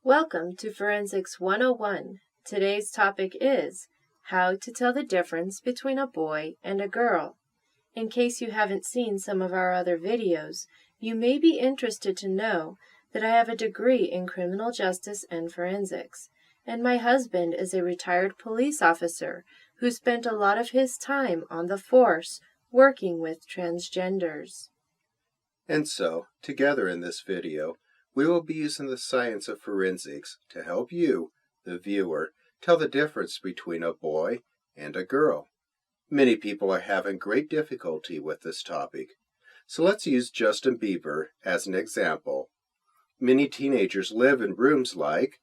Welcome to Forensics 101. Today's topic is how to tell the difference between a boy and a girl. In case you haven't seen some of our other videos, you may be interested to know that I have a degree in criminal justice and forensics, and my husband is a retired police officer who spent a lot of his time on the force working with transgenders. And so, together in this video, we will be using the science of forensics to help you, the viewer, tell the difference between a boy and a girl. Many people are having great difficulty with this topic. So let's use Justin Bieber as an example. Many teenagers live in rooms like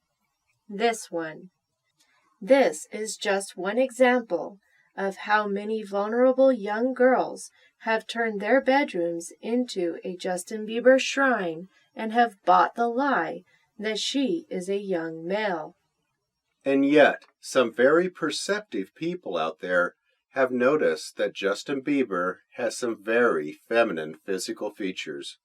this one. This is just one example of how many vulnerable young girls have turned their bedrooms into a Justin Bieber shrine and have bought the lie that she is a young male. And yet, some very perceptive people out there have noticed that Justin Bieber has some very feminine physical features.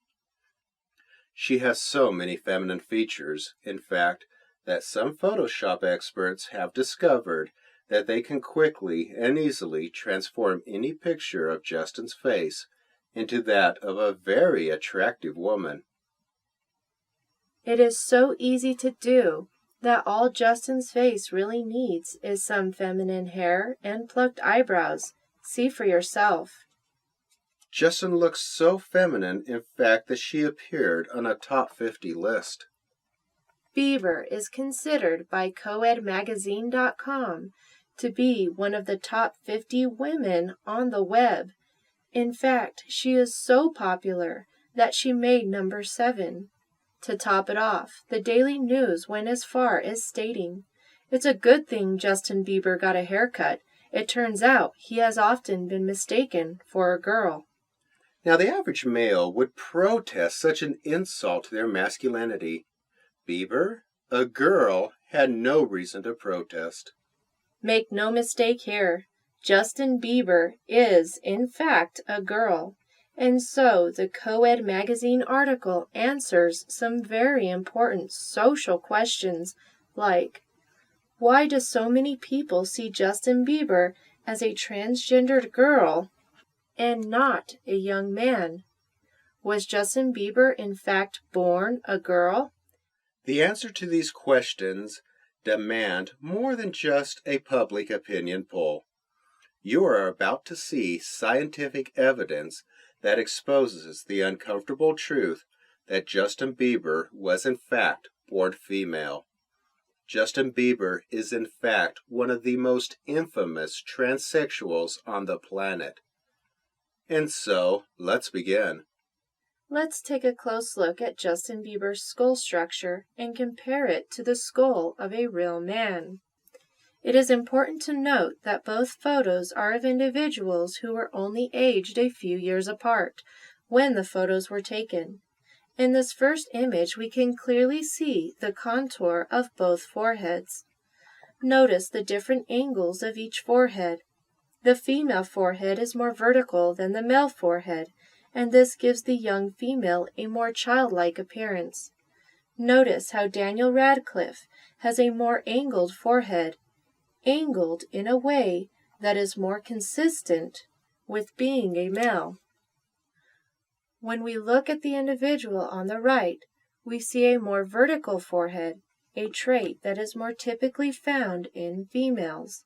She has so many feminine features, in fact, that some Photoshop experts have discovered that they can quickly and easily transform any picture of Justin's face into that of a very attractive woman. It is so easy to do that all Justin's face really needs is some feminine hair and plucked eyebrows. See for yourself. Justin looks so feminine, in fact, that she appeared on a top 50 list. Bieber is considered by coedmagazine.com to be one of the top 50 women on the web. In fact, she is so popular that she made number 7. To top it off, the Daily News went as far as stating, "It's a good thing Justin Bieber got a haircut. It turns out he has often been mistaken for a girl." Now, the average male would protest such an insult to their masculinity. Bieber, a girl, had no reason to protest. Make no mistake here, Justin Bieber is, in fact, a girl. And so the Coed magazine article answers some very important social questions like, why do so many people see Justin Bieber as a transgendered girl and not a young man? Was Justin Bieber in fact born a girl? The answer to these questions demand more than just a public opinion poll. You are about to see scientific evidence that exposes the uncomfortable truth that Justin Bieber was in fact born female. Justin Bieber is in fact one of the most infamous transsexuals on the planet. And so, let's begin. Let's take a close look at Justin Bieber's skull structure and compare it to the skull of a real man. It is important to note that both photos are of individuals who were only aged a few years apart when the photos were taken. In this first image, we can clearly see the contour of both foreheads. Notice the different angles of each forehead. The female forehead is more vertical than the male forehead, and this gives the young female a more childlike appearance. Notice how Daniel Radcliffe has a more angled forehead, angled in a way that is more consistent with being a male. When we look at the individual on the right, we see a more vertical forehead, a trait that is more typically found in females.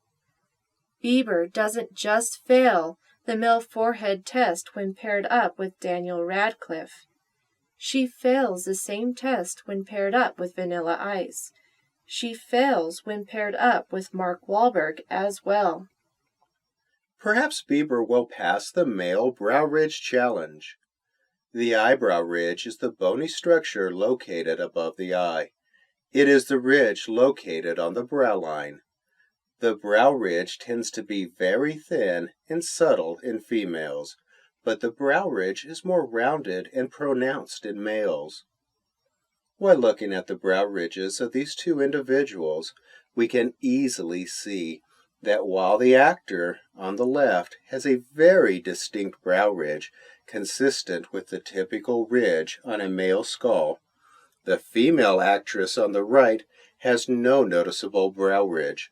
Bieber doesn't just fail the male forehead test when paired up with Daniel Radcliffe. She fails the same test when paired up with Vanilla Ice. She fails when paired up with Mark Wahlberg as well. Perhaps Bieber will pass the male brow ridge challenge. The eyebrow ridge is the bony structure located above the eye. It is the ridge located on the brow line. The brow ridge tends to be very thin and subtle in females, but the brow ridge is more rounded and pronounced in males. While looking at the brow ridges of these two individuals, we can easily see that while the actor on the left has a very distinct brow ridge consistent with the typical ridge on a male skull, The female actress on the right has no noticeable brow ridge,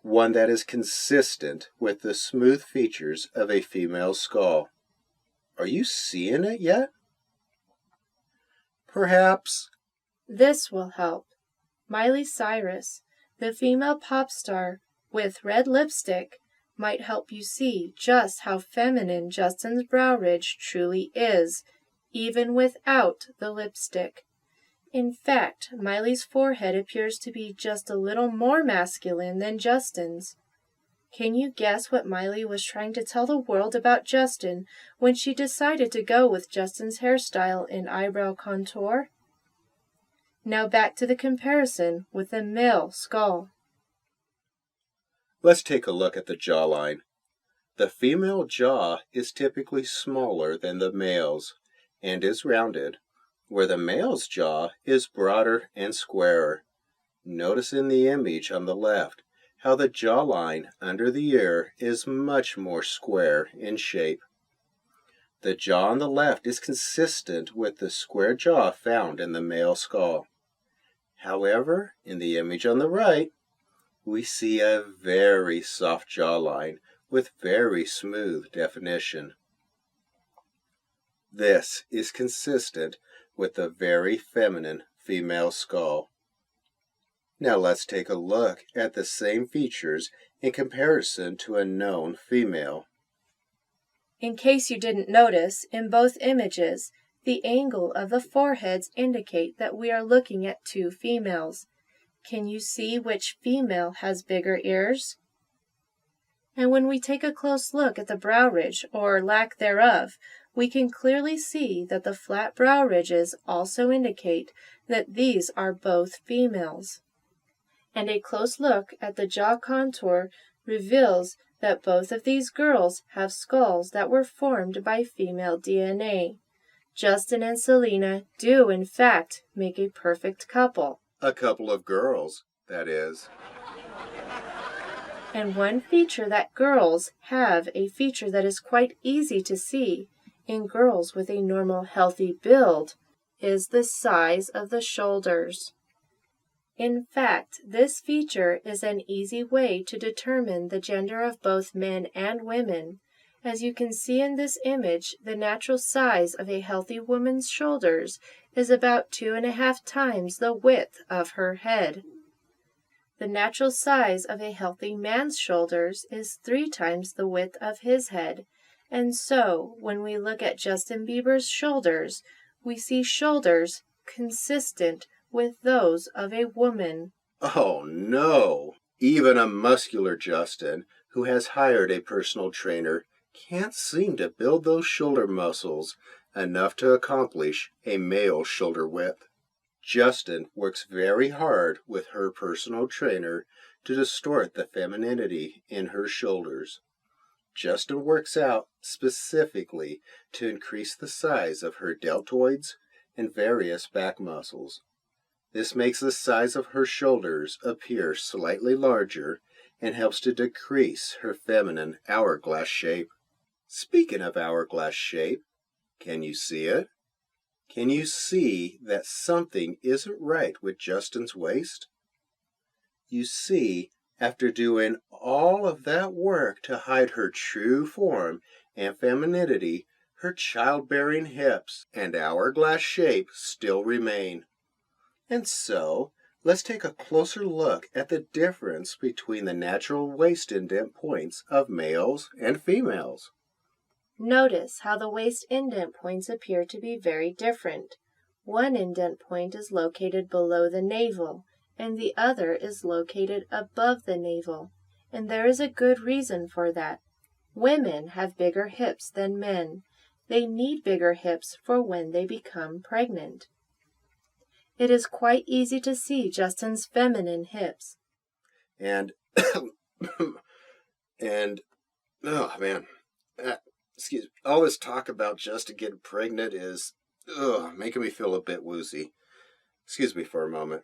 one that is consistent with the smooth features of a female skull. Are you seeing it yet? Perhaps. This will help. Miley Cyrus, the female pop star with red lipstick, might help you see just how feminine Justin's brow ridge truly is, even without the lipstick. In fact, Miley's forehead appears to be just a little more masculine than Justin's. Can you guess what Miley was trying to tell the world about Justin when she decided to go with Justin's hairstyle and eyebrow contour? Now back to the comparison with the male skull. Let's take a look at the jawline. The female jaw is typically smaller than the male's and is rounded, where the male's jaw is broader and squarer. Notice in the image on the left how the jawline under the ear is much more square in shape. The jaw on the left is consistent with the square jaw found in the male skull. However, in the image on the right, we see a very soft jawline with very smooth definition. This is consistent with the very feminine female skull. Now let's take a look at the same features in comparison to a known female. In case you didn't notice, in both images, the angle of the foreheads indicate that we are looking at two females. Can you see which female has bigger ears? And when we take a close look at the brow ridge, or lack thereof, we can clearly see that the flat brow ridges also indicate that these are both females. And a close look at the jaw contour reveals that both of these girls have skulls that were formed by female DNA. Justin and Selena do, in fact, make a perfect couple. A couple of girls, that is. And one feature that girls have, a feature that is quite easy to see in girls with a normal, healthy build, is the size of the shoulders. In fact, this feature is an easy way to determine the gender of both men and women. As you can see in this image, the natural size of a healthy woman's shoulders is about 2.5 times the width of her head. The natural size of a healthy man's shoulders is 3 times the width of his head. And so, when we look at Justin Bieber's shoulders, we see shoulders consistent with those of a woman. Oh no! Even a muscular Justin, who has hired a personal trainer, can't seem to build those shoulder muscles enough to accomplish a male shoulder width. Justin works very hard with her personal trainer to distort the femininity in her shoulders. Justin works out specifically to increase the size of her deltoids and various back muscles. This makes the size of her shoulders appear slightly larger and helps to decrease her feminine hourglass shape. Speaking of hourglass shape, can you see it? Can you see that something isn't right with Justin's waist? You see, after doing all of that work to hide her true form and femininity, her childbearing hips and hourglass shape still remain. And so, let's take a closer look at the difference between the natural waist indent points of males and females. Notice how the waist indent points appear to be very different. One indent point is located below the navel, and the other is located above the navel. And there is a good reason for that. Women have bigger hips than men. They need bigger hips for when they become pregnant. It is quite easy to see Justin's feminine hips. And, oh man, excuse me, all this talk about Justin getting pregnant is making me feel a bit woozy. Excuse me for a moment.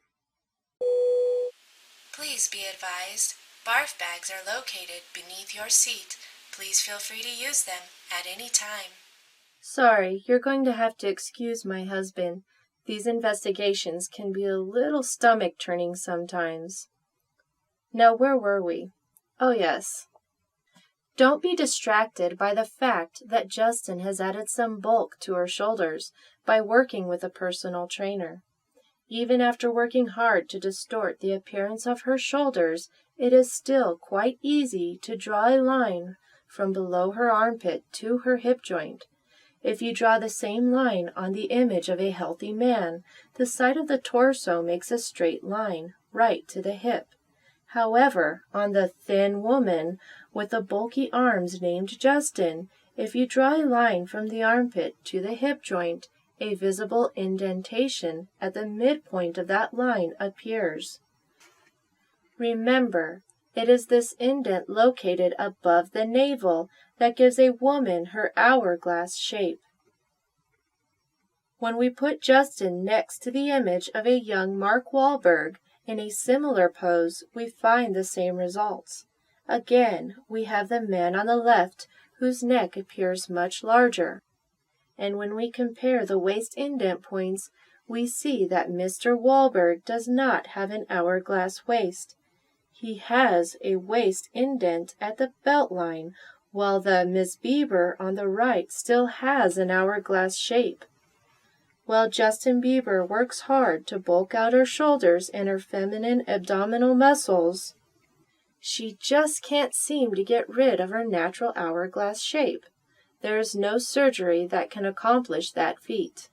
Please be advised, barf bags are located beneath your seat. Please feel free to use them at any time. Sorry, you're going to have to excuse my husband. These investigations can be a little stomach-turning sometimes. Now, where were we? Oh, yes. Don't be distracted by the fact that Justin has added some bulk to her shoulders by working with a personal trainer. Even after working hard to distort the appearance of her shoulders, it is still quite easy to draw a line from below her armpit to her hip joint. If you draw the same line on the image of a healthy man, the side of the torso makes a straight line right to the hip. However, on the thin woman with the bulky arms named Justin, if you draw a line from the armpit to the hip joint, a visible indentation at the midpoint of that line appears. Remember, it is this indent located above the navel that gives a woman her hourglass shape. When we put Justin next to the image of a young Mark Wahlberg in a similar pose, we find the same results. Again, we have the man on the left whose neck appears much larger. And when we compare the waist indent points, we see that Mr. Wahlberg does not have an hourglass waist. He has a waist indent at the belt line, while the Miss Bieber on the right still has an hourglass shape. While Justin Bieber works hard to bulk out her shoulders and her feminine abdominal muscles, she just can't seem to get rid of her natural hourglass shape. There is no surgery that can accomplish that feat.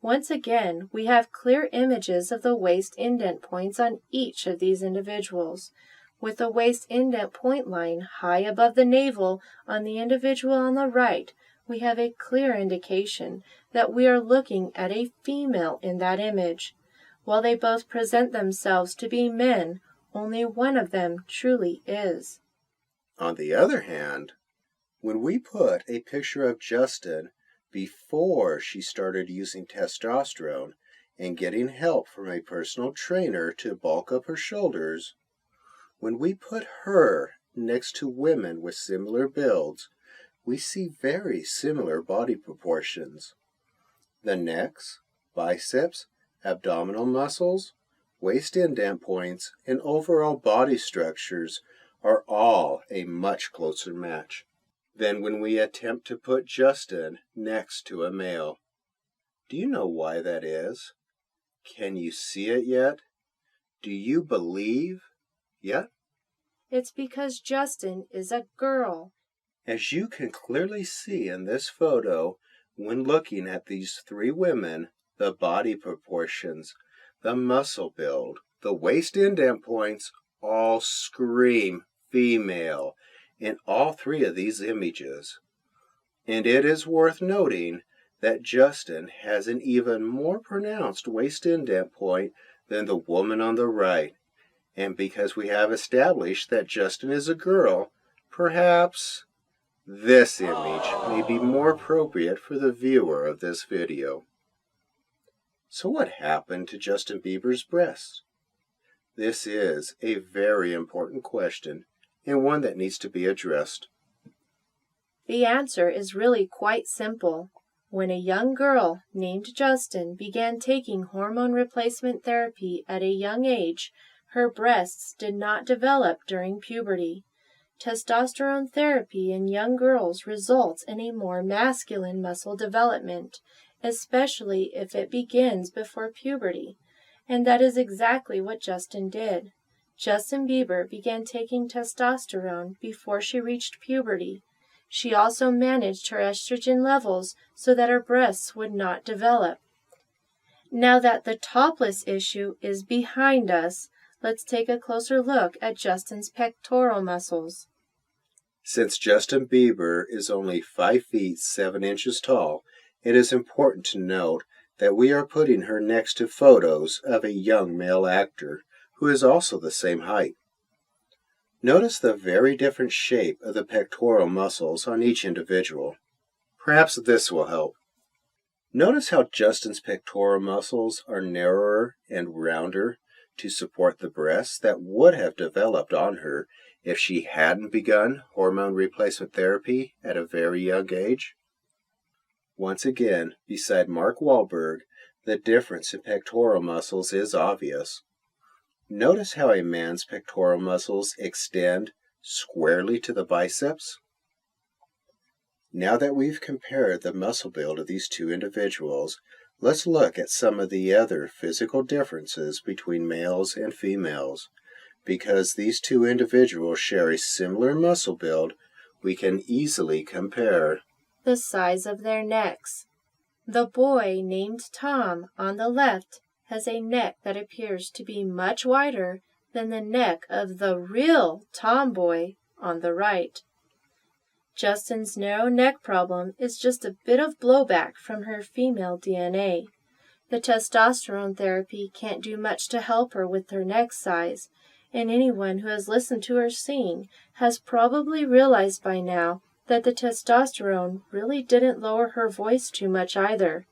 Once again, we have clear images of the waist indent points on each of these individuals, with the waist indent point line high above the navel on the individual on the right. We have a clear indication that we are looking at a female in that image. While they both present themselves to be men, only one of them truly is. On the other hand, when we put a picture of Justin before she started using testosterone and getting help from a personal trainer to bulk up her shoulders, when we put her next to women with similar builds, we see very similar body proportions. The necks, biceps, abdominal muscles, waist indent points, and overall body structures are all a much closer match than when we attempt to put Justin next to a male. Do you know why that is? Can you see it yet? Do you believe yet? It's because Justin is a girl. As you can clearly see in this photo, when looking at these three women, the body proportions, the muscle build, the waist indent points all scream female in all three of these images. And it is worth noting that Justin has an even more pronounced waist indent point than the woman on the right. And because we have established that Justin is a girl, perhaps this image may be more appropriate for the viewer of this video. So what happened to Justin Bieber's breasts? This is a very important question and one that needs to be addressed. The answer is really quite simple. When a young girl named Justin began taking hormone replacement therapy at a young age, her breasts did not develop during puberty. Testosterone therapy in young girls results in a more masculine muscle development, especially if it begins before puberty. And that is exactly what Justin did. Justin Bieber began taking testosterone before she reached puberty. She also managed her estrogen levels so that her breasts would not develop. Now that the topless issue is behind us, let's take a closer look at Justin's pectoral muscles. Since Justin Bieber is only 5 feet 7 inches tall, it is important to note that we are putting her next to photos of a young male actor who is also the same height. Notice the very different shape of the pectoral muscles on each individual. Perhaps this will help. Notice how Justin's pectoral muscles are narrower and rounder to support the breasts that would have developed on her if she hadn't begun hormone replacement therapy at a very young age. Once again, beside Mark Wahlberg, the difference in pectoral muscles is obvious. Notice how a man's pectoral muscles extend squarely to the biceps? Now that we've compared the muscle build of these two individuals, let's look at some of the other physical differences between males and females. Because these two individuals share a similar muscle build, we can easily compare the size of their necks. The boy named Tom on the left has a neck that appears to be much wider than the neck of the real tomboy on the right. Justin's narrow neck problem is just a bit of blowback from her female DNA. The testosterone therapy can't do much to help her with her neck size, and anyone who has listened to her sing has probably realized by now that the testosterone really didn't lower her voice too much either.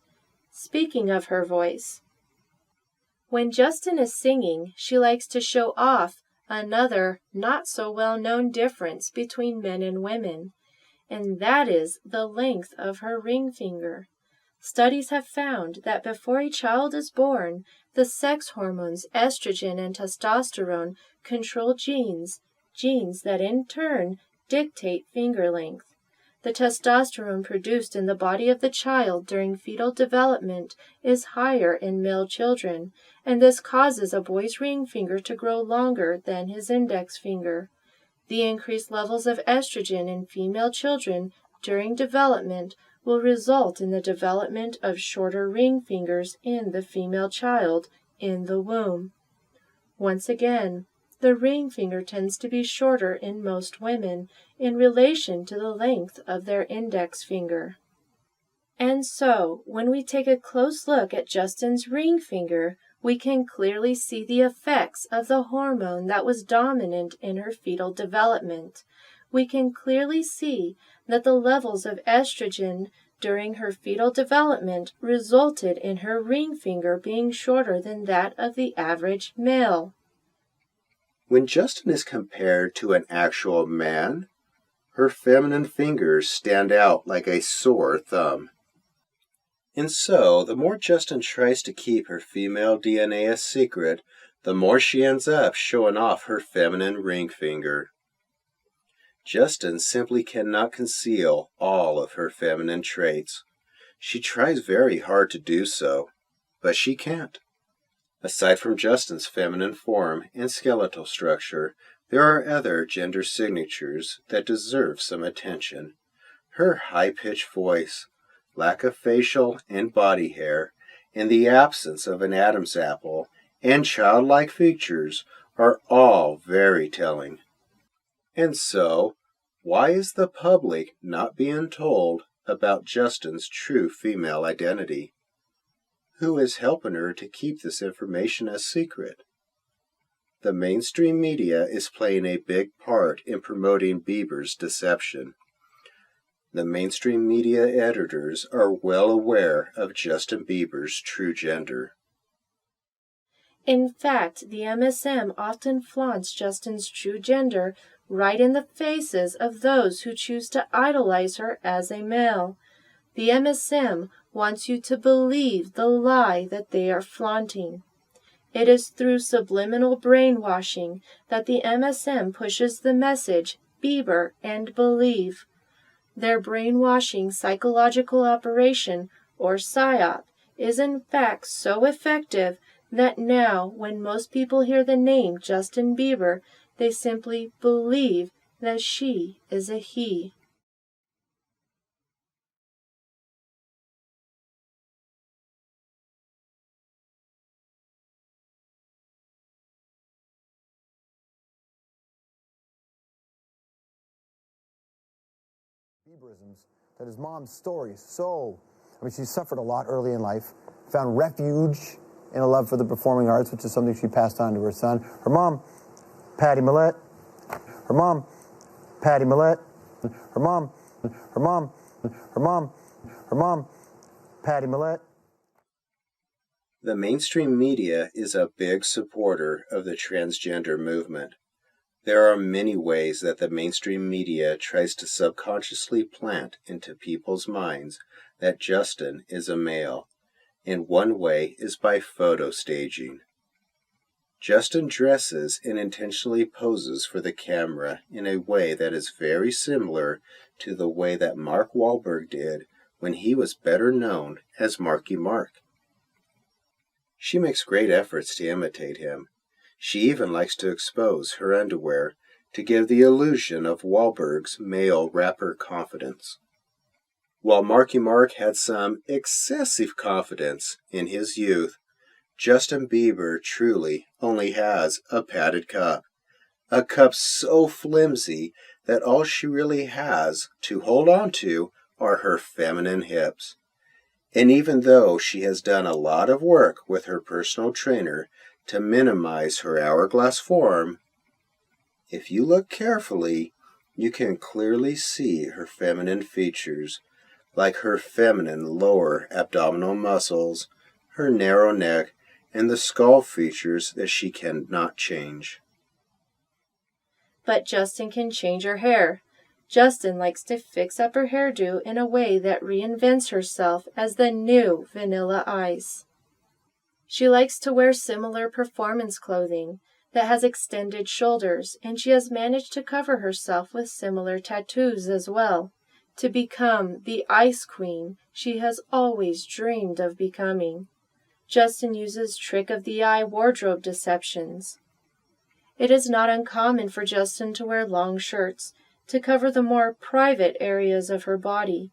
Speaking of her voice, when Justin is singing, she likes to show off another not-so-well-known difference between men and women, and that is the length of her ring finger. Studies have found that before a child is born, the sex hormones estrogen and testosterone control genes that in turn dictate finger length. The testosterone produced in the body of the child during fetal development is higher in male children, and this causes a boy's ring finger to grow longer than his index finger. The increased levels of estrogen in female children during development will result in the development of shorter ring fingers in the female child in the womb. Once again, the ring finger tends to be shorter in most women in relation to the length of their index finger. And so, when we take a close look at Justin's ring finger, we can clearly see the effects of the hormone that was dominant in her fetal development. We can clearly see that the levels of estrogen during her fetal development resulted in her ring finger being shorter than that of the average male. When Justin is compared to an actual man, her feminine fingers stand out like a sore thumb. And so, the more Justin tries to keep her female DNA a secret, the more she ends up showing off her feminine ring finger. Justin simply cannot conceal all of her feminine traits. She tries very hard to do so, but she can't. Aside from Justin's feminine form and skeletal structure, there are other gender signatures that deserve some attention. Her high-pitched voice, lack of facial and body hair, and the absence of an Adam's apple and childlike features are all very telling. And so, why is the public not being told about Justin's true female identity? Who is helping her to keep this information a secret? The mainstream media is playing a big part in promoting Bieber's deception. The mainstream media editors are well aware of Justin Bieber's true gender. In fact, the MSM often flaunts Justin's true gender right in the faces of those who choose to idolize her as a male. The MSM wants you to believe the lie that they are flaunting. It is through subliminal brainwashing that the MSM pushes the message, Bieber and believe. Their brainwashing psychological operation, or PSYOP, is in fact so effective that now, when most people hear the name Justin Bieber, they simply believe that she is a he. Bieberisms that his mom's story is so, she suffered a lot early in life, found refuge in a love for the performing arts, which is something she passed on to her son. Her mom, Patty Millett. Her mom, Patty Millett. Her mom, Patty Millett. The mainstream media is a big supporter of the transgender movement. There are many ways that the mainstream media tries to subconsciously plant into people's minds that Justin is a male, and one way is by photo staging. Justin dresses and intentionally poses for the camera in a way that is very similar to the way that Mark Wahlberg did when he was better known as Marky Mark. She makes great efforts to imitate him. She even likes to expose her underwear to give the illusion of Wahlberg's male rapper confidence. While Marky Mark had some excessive confidence in his youth, Justin Bieber truly only has a padded cup. A cup so flimsy that all she really has to hold on to are her feminine hips. And even though she has done a lot of work with her personal trainer to minimize her hourglass form, if you look carefully, you can clearly see her feminine features, like her feminine lower abdominal muscles, her narrow neck, and the skull features that she cannot change. But Justin can change her hair. Justin likes to fix up her hairdo in a way that reinvents herself as the new Vanilla Ice. She likes to wear similar performance clothing that has extended shoulders, and she has managed to cover herself with similar tattoos as well, to become the Ice Queen she has always dreamed of becoming. Justin uses trick-of-the-eye wardrobe deceptions. It is not uncommon for Justin to wear long shirts to cover the more private areas of her body.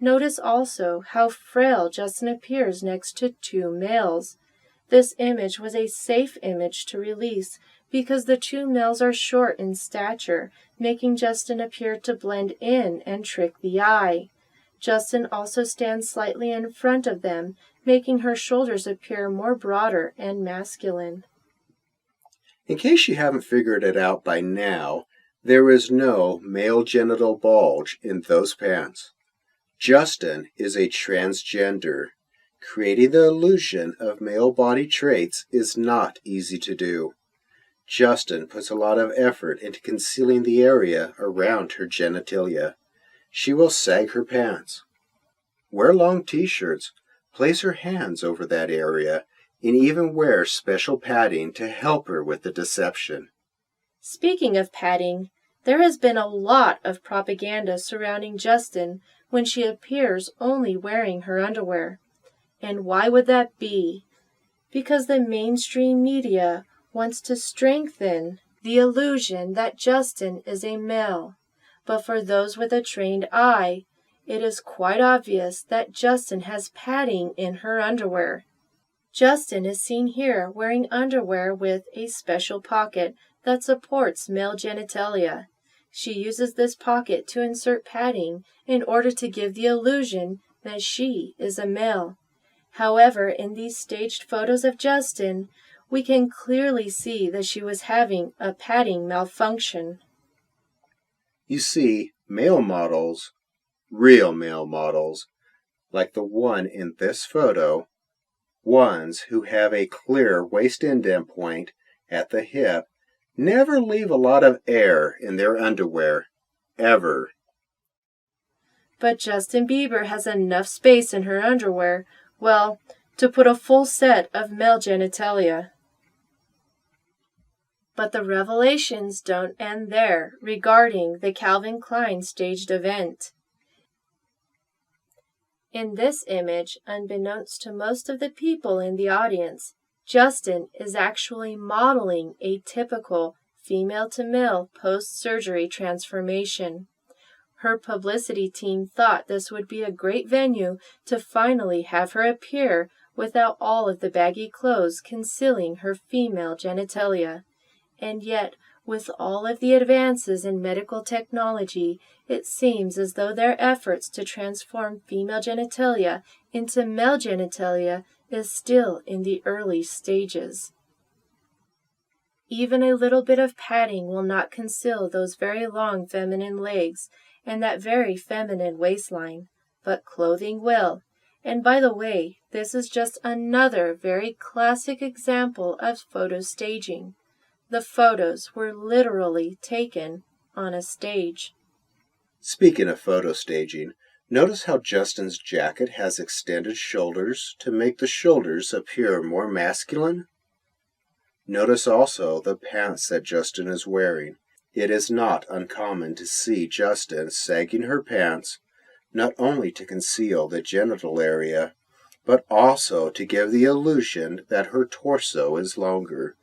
Notice also how frail Justin appears next to two males. This image was a safe image to release because the two males are short in stature, making Justin appear to blend in and trick the eye. Justin also stands slightly in front of them, making her shoulders appear more broader and masculine. In case you haven't figured it out by now, there is no male genital bulge in those pants. Justin is a transgender. Creating the illusion of male body traits is not easy to do. Justin puts a lot of effort into concealing the area around her genitalia. She will sag her pants, wear long t-shirts, place her hands over that area, and even wear special padding to help her with the deception. Speaking of padding, there has been a lot of propaganda surrounding Justin when she appears only wearing her underwear. And why would that be? Because the mainstream media wants to strengthen the illusion that Justin is a male. But for those with a trained eye, it is quite obvious that Justin has padding in her underwear. Justin is seen here wearing underwear with a special pocket that supports male genitalia. She uses this pocket to insert padding in order to give the illusion that she is a male. However, in these staged photos of Justin, we can clearly see that she was having a padding malfunction. You see, male models, real male models, like the one in this photo, ones who have a clear waist indent point at the hip, never leave a lot of air in their underwear, ever. But Justin Bieber has enough space in her underwear, well, to put a full set of male genitalia. But the revelations don't end there regarding the Calvin Klein staged event. In this image, unbeknownst to most of the people in the audience, Justin is actually modeling a typical female-to-male post-surgery transformation. Her publicity team thought this would be a great venue to finally have her appear without all of the baggy clothes concealing her female genitalia. And yet, with all of the advances in medical technology, it seems as though their efforts to transform female genitalia into male genitalia is still in the early stages. Even a little bit of padding will not conceal those very long feminine legs and that very feminine waistline, but clothing will. And by the way, this is just another very classic example of photo staging. The photos were literally taken on a stage. Speaking of photo staging, Notice how Justin's jacket has extended shoulders to make the shoulders appear more masculine? Notice also the pants that Justin is wearing. It is not uncommon to see Justin sagging her pants, not only to conceal the genital area, but also to give the illusion that her torso is longer,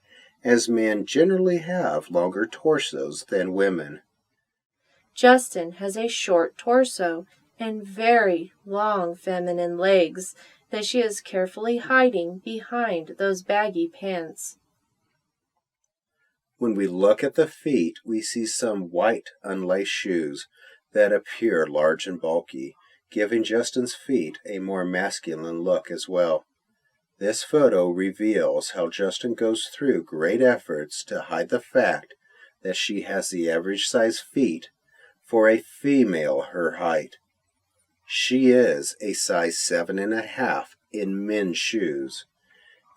as men generally have longer torsos than women. Justin has a short torso and very long feminine legs that she is carefully hiding behind those baggy pants. When we look at the feet, we see some white unlaced shoes that appear large and bulky, giving Justin's feet a more masculine look as well. This photo reveals how Justin goes through great efforts to hide the fact that she has the average size feet for a female her height. She is a size 7.5 in men's shoes.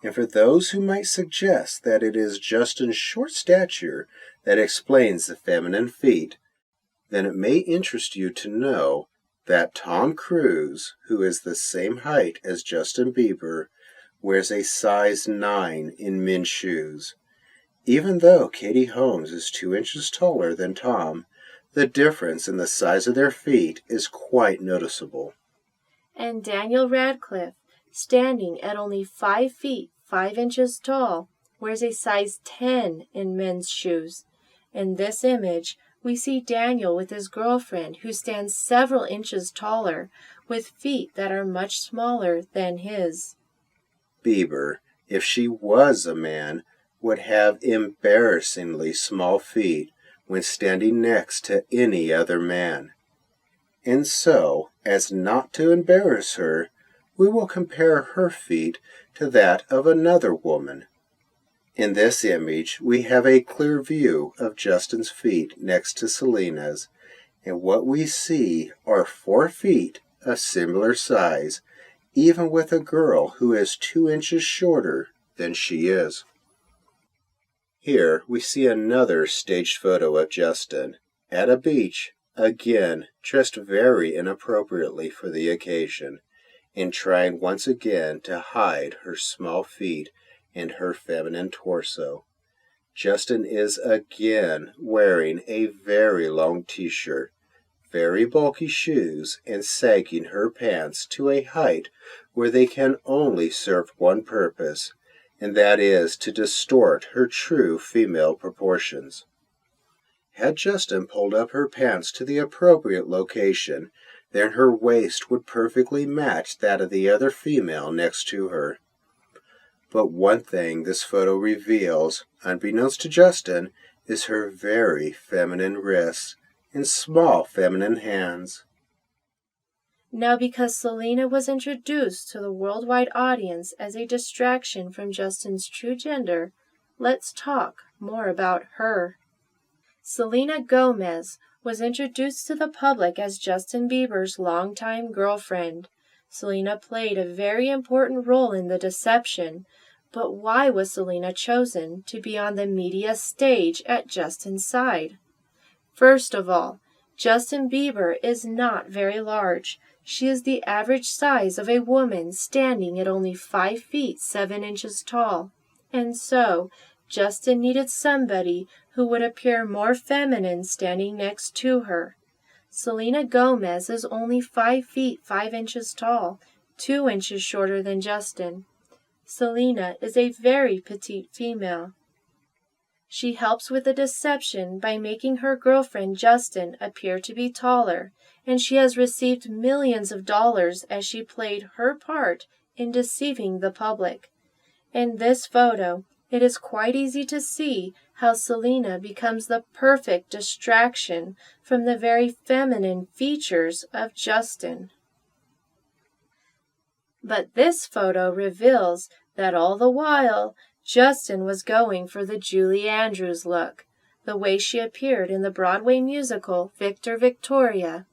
And for those who might suggest that it is Justin's short stature that explains the feminine feet, then it may interest you to know that Tom Cruise, who is the same height as Justin Bieber, wears a size 9 in men's shoes. Even though Katie Holmes is 2 inches taller than Tom, the difference in the size of their feet is quite noticeable. And Daniel Radcliffe, standing at only 5 feet 5 inches tall, wears a size 10 in men's shoes. In this image, we see Daniel with his girlfriend, who stands several inches taller, with feet that are much smaller than his. Bieber, if she was a man, would have embarrassingly small feet when standing next to any other man. And so, as not to embarrass her, we will compare her feet to that of another woman. In this image, we have a clear view of Justin's feet next to Selena's, and what we see are 4 feet of similar size, even with a girl who is 2 inches shorter than she is. Here we see another staged photo of Justin at a beach, again dressed very inappropriately for the occasion, and trying once again to hide her small feet and her feminine torso. Justin is again wearing a very long t-shirt, very bulky shoes, and sagging her pants to a height where they can only serve one purpose, and that is to distort her true female proportions. Had Justin pulled up her pants to the appropriate location, then her waist would perfectly match that of the other female next to her. But one thing this photo reveals, unbeknownst to Justin, is her very feminine wrists and small feminine hands. Now, because Selena was introduced to the worldwide audience as a distraction from Justin's true gender, let's talk more about her. Selena Gomez was introduced to the public as Justin Bieber's longtime girlfriend. Selena played a very important role in the deception, but why was Selena chosen to be on the media stage at Justin's side? First of all, Justin Bieber is not very large. She is the average size of a woman standing at only 5 feet 7 inches tall, and so Justin needed somebody who would appear more feminine standing next to her. Selena Gomez is only 5 feet 5 inches tall, 2 inches shorter than Justin. Selena is a very petite female. She helps with the deception by making her girlfriend Justin appear to be taller, and she has received millions of dollars as she played her part in deceiving the public. In this photo, it is quite easy to see how Selena becomes the perfect distraction from the very feminine features of Justin. But this photo reveals that all the while, Justin was going for the Julie Andrews look, the way she appeared in the Broadway musical Victor Victoria.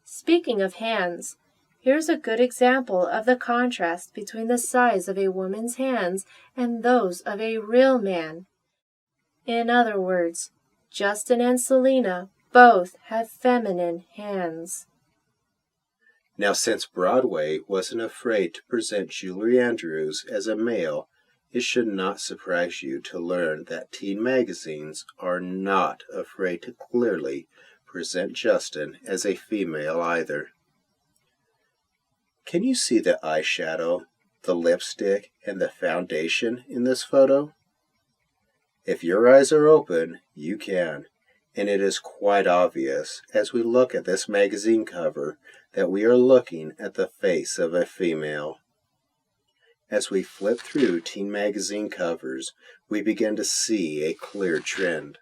Speaking of hands, here's a good example of the contrast between the size of a woman's hands and those of a real man. In other words, Justin and Selena both have feminine hands. Now, since Broadway wasn't afraid to present Julie Andrews as a male, it should not surprise you to learn that teen magazines are not afraid to clearly present Justin as a female either. Can you see the eyeshadow, the lipstick, and the foundation in this photo? If your eyes are open, you can, and it is quite obvious as we look at this magazine cover that we are looking at the face of a female. As we flip through teen magazine covers, we begin to see a clear trend.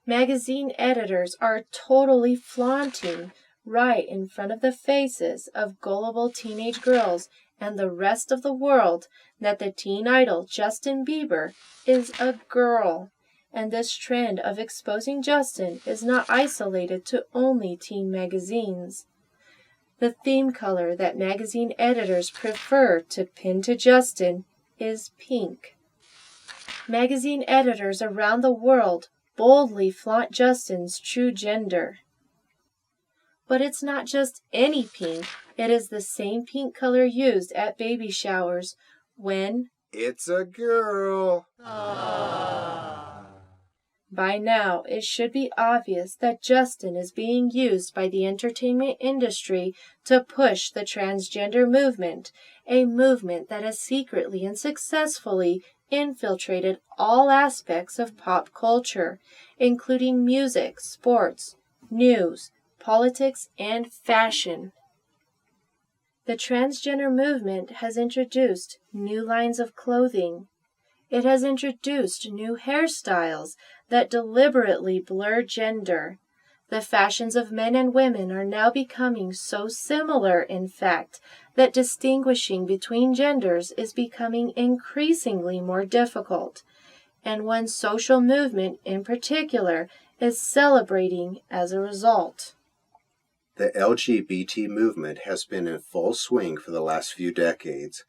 Magazine editors are totally flaunting right in front of the faces of gullible teenage girls and the rest of the world that the teen idol Justin Bieber is a girl. And this trend of exposing Justin is not isolated to only teen magazines. The theme color that magazine editors prefer to pin to Justin is pink. Magazine editors around the world boldly flaunt Justin's true gender. But it's not just any pink, it is the same pink color used at baby showers when It's a girl! By now, it should be obvious that Justin is being used by the entertainment industry to push the transgender movement, a movement that has secretly and successfully infiltrated all aspects of pop culture, including music, sports, news, politics, and fashion. The transgender movement has introduced new lines of clothing. It has introduced new hairstyles that deliberately blur gender. The fashions of men and women are now becoming so similar, in fact, that distinguishing between genders is becoming increasingly more difficult, and one social movement in particular is celebrating as a result. The LGBT movement has been in full swing for the last few decades,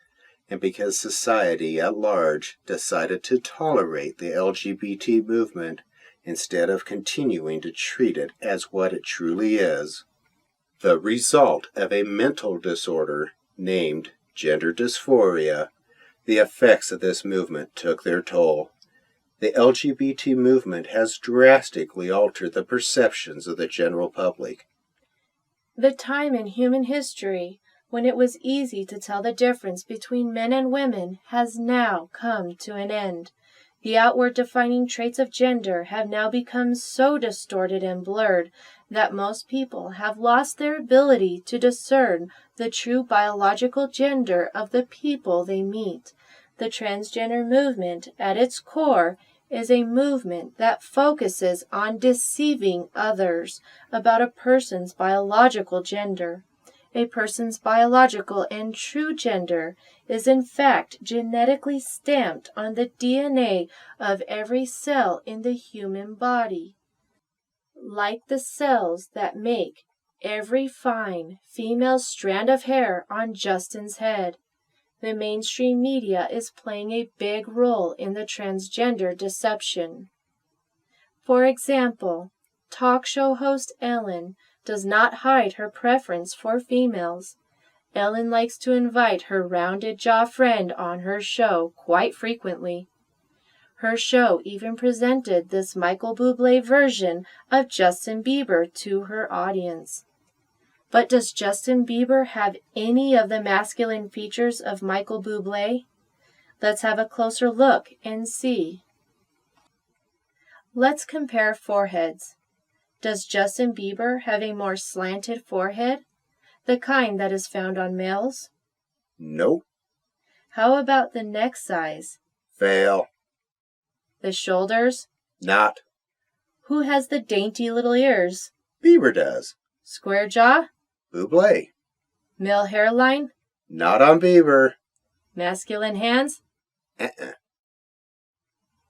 and because society at large decided to tolerate the LGBT movement instead of continuing to treat it as what it truly is, the result of a mental disorder named gender dysphoria, the effects of this movement took their toll. The LGBT movement has drastically altered the perceptions of the general public. The time in human history when it was easy to tell the difference between men and women has now come to an end. The outward defining traits of gender have now become so distorted and blurred that most people have lost their ability to discern the true biological gender of the people they meet. The transgender movement, at its core, is a movement that focuses on deceiving others about a person's biological gender. A person's biological and true gender is in fact genetically stamped on the DNA of every cell in the human body, like the cells that make every fine female strand of hair on Justin's head. The mainstream media is playing a big role in the transgender deception. For example, talk show host Ellen does not hide her preference for females. Ellen likes to invite her rounded jaw friend on her show quite frequently. Her show even presented this Michael Bublé version of Justin Bieber to her audience. But does Justin Bieber have any of the masculine features of Michael Bublé? Let's have a closer look and see. Let's compare foreheads. Does Justin Bieber have a more slanted forehead, the kind that is found on males? Nope. How about the neck size? Fail. The shoulders? Not. Who has the dainty little ears? Bieber does. Square jaw? Bublé. Male hairline? Not on Bieber. Masculine hands? Uh-uh.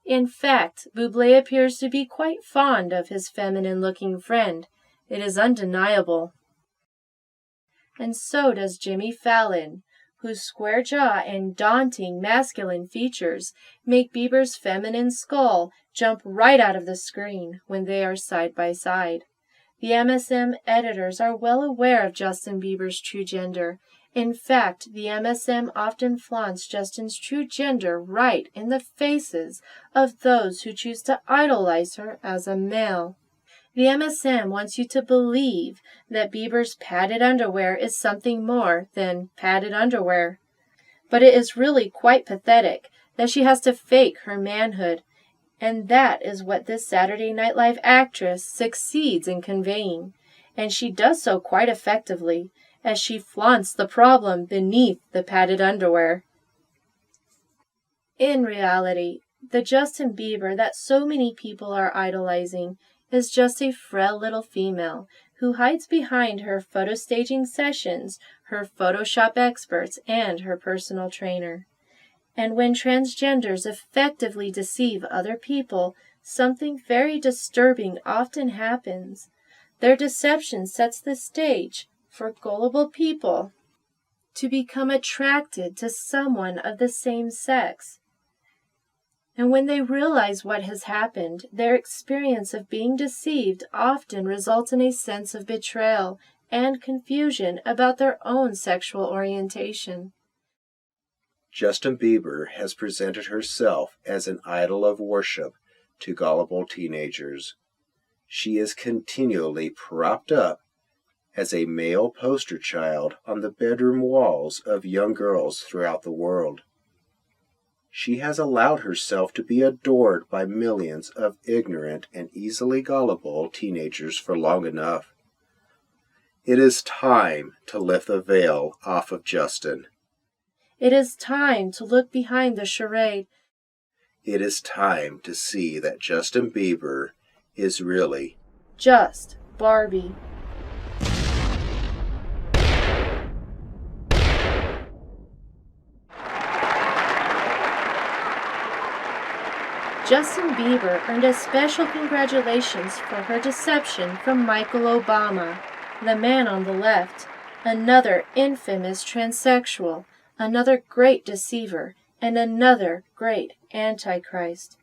In fact, Bublé appears to be quite fond of his feminine-looking friend. It is undeniable. And so does Jimmy Fallon, whose square jaw and daunting masculine features make Bieber's feminine skull jump right out of the screen when they are side by side. The MSM editors are well aware of Justin Bieber's true gender. In fact, the MSM often flaunts Justin's true gender right in the faces of those who choose to idolize her as a male. The MSM wants you to believe that Bieber's padded underwear is something more than padded underwear. But it is really quite pathetic that she has to fake her manhood, and that is what this Saturday Night Live actress succeeds in conveying, and she does so quite effectively, as she flaunts the problem beneath the padded underwear. In reality, the Justin Bieber that so many people are idolizing is just a frail little female who hides behind her photo staging sessions, her Photoshop experts, and her personal trainer. And when transgenders effectively deceive other people, something very disturbing often happens. Their deception sets the stage for gullible people to become attracted to someone of the same sex. And when they realize what has happened, their experience of being deceived often results in a sense of betrayal and confusion about their own sexual orientation. Justin Bieber has presented herself as an idol of worship to gullible teenagers. She is continually propped up as a male poster child on the bedroom walls of young girls throughout the world. She has allowed herself to be adored by millions of ignorant and easily gullible teenagers for long enough. It is time to lift the veil off of Justin. It is time to look behind the charade. It is time to see that Justin Bieber is really just Barbie. Justin Bieber earned a special congratulations for her deception from Michael Obama, the man on the left, another infamous transsexual, another great deceiver, and another great antichrist.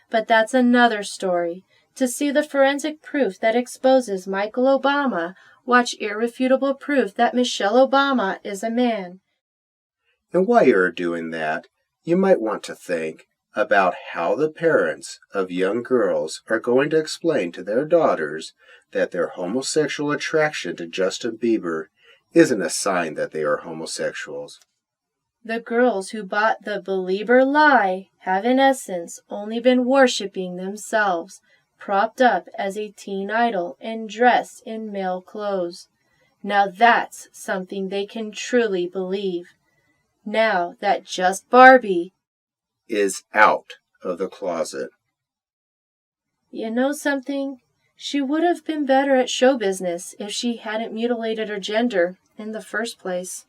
But that's another story. To see the forensic proof that exposes Michael Obama, watch irrefutable proof that Michelle Obama is a man. And while you're doing that, you might want to think about how the parents of young girls are going to explain to their daughters that their homosexual attraction to Justin Bieber isn't a sign that they are homosexuals. The girls who bought the Belieber lie have in essence only been worshiping themselves, propped up as a teen idol and dressed in male clothes. Now that's something they can truly believe. Now that just Barbie is out of the closet. You know something? She would have been better at show business if she hadn't mutilated her gender in the first place.